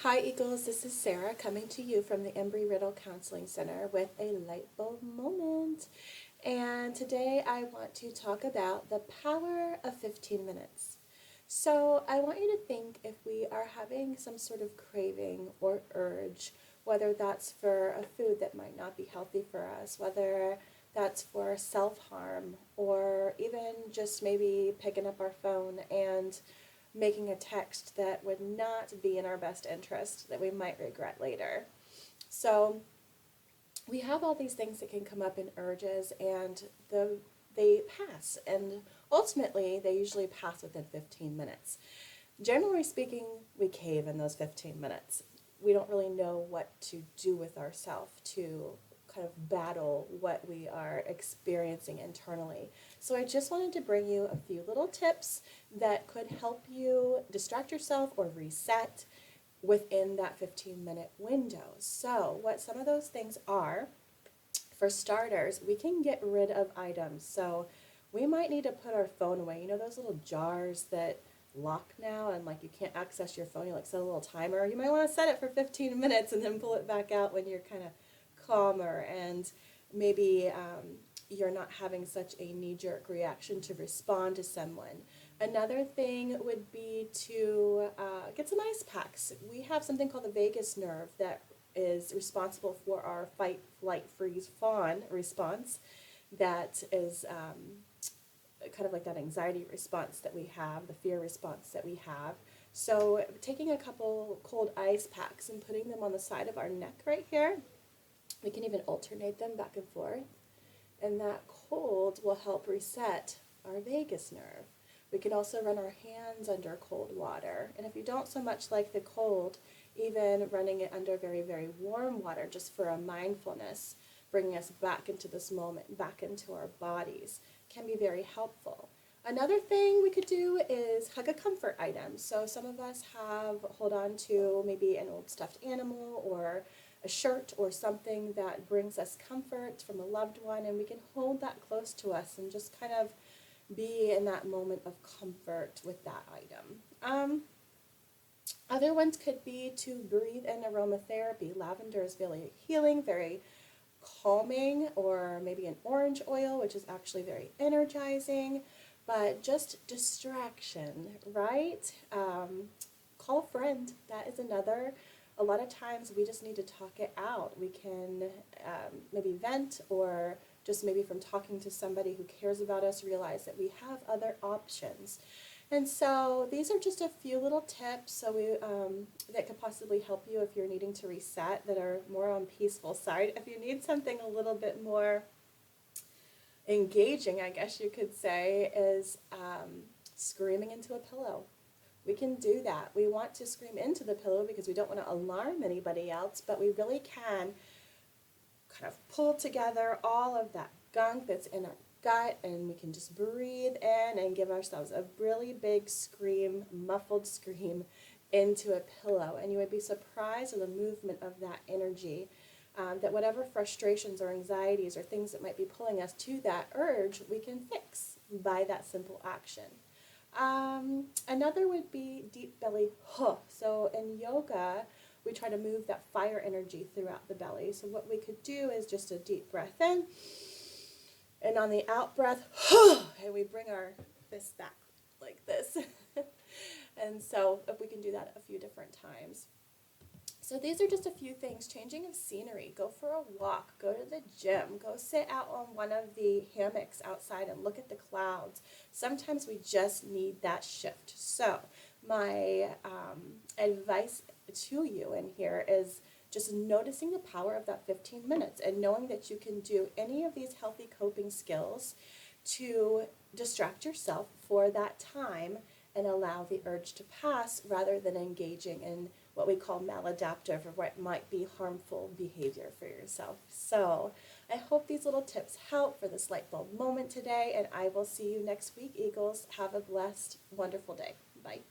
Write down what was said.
Hi Eagles, this is Sarah coming to you from the Embry-Riddle Counseling Center with a light bulb moment. And today I want to talk about the power of 15 minutes. So I want you to think if we are having some sort of craving or urge, whether that's for a food that might not be healthy for us, whether that's for self-harm, or even just maybe picking up our phone and making a text that would not be in our best interest that we might regret later. So we have all these things that can come up in urges and they pass, and ultimately they usually pass within 15 minutes. Generally speaking, we cave in those 15 minutes. We don't really know what to do with ourselves to kind of battle what we are experiencing internally. So I just wanted to bring you a few little tips that could help you distract yourself or reset within that 15-minute window. So what some of those things are, for starters, we can get rid of items. So we might need to put our phone away. You know those little jars that lock now and like you can't access your phone, you like set a little timer. You might want to set it for 15 minutes and then pull it back out when you're kind of calmer and maybe you're not having such a knee-jerk reaction to respond to someone. Another thing would be to get some ice packs. We have something called the vagus nerve that is responsible for our fight, flight, freeze, fawn response. That is kind of like that anxiety response that we have, the fear response that we have. So taking a couple cold ice packs and putting them on the side of our neck right here, we can even alternate them back and forth, and that cold will help reset our vagus nerve. We can also run our hands under cold water, and if you don't so much like the cold, even running it under very, very warm water just for a mindfulness, bringing us back into this moment, back into our bodies, can be very helpful. Another thing we could do is hug a comfort item. So some of us hold on to maybe an old stuffed animal or a shirt or something that brings us comfort from a loved one, and we can hold that close to us and just kind of be in that moment of comfort with that item. Other ones could be to breathe in aromatherapy. Lavender is very healing, very calming, or maybe an orange oil, which is actually very energizing, but just distraction, right? Call a friend. That is another. A lot of times we just need to talk it out. We can maybe vent, or just maybe from talking to somebody who cares about us, realize that we have other options. And so these are just a few little tips that could possibly help you if you're needing to reset, that are more on peaceful side. If you need something a little bit more engaging, I guess you could say, is screaming into a pillow. We can do that. We want to scream into the pillow because we don't want to alarm anybody else, but we really can kind of pull together all of that gunk that's in our gut, and we can just breathe in and give ourselves a really big scream, muffled scream into a pillow. And you would be surprised at the movement of that energy, that whatever frustrations or anxieties or things that might be pulling us to that urge, we can fix by that simple action. Another would be deep belly huh. So in yoga, we try to move that fire energy throughout the belly. So what we could do is just a deep breath in, and on the out breath, and we bring our fists back like this. And so if we can do that a few different times. So these are just a few things. Changing of scenery, go for a walk, go to the gym, go sit out on one of the hammocks outside and look at the clouds. Sometimes we just need that shift. So my advice to you in here is just noticing the power of that 15 minutes and knowing that you can do any of these healthy coping skills to distract yourself for that time and allow the urge to pass, rather than engaging in what we call maladaptive, or what might be harmful behavior for yourself. So I hope these little tips help for this light bulb moment today, and I will see you next week, Eagles. Have a blessed, wonderful day. Bye.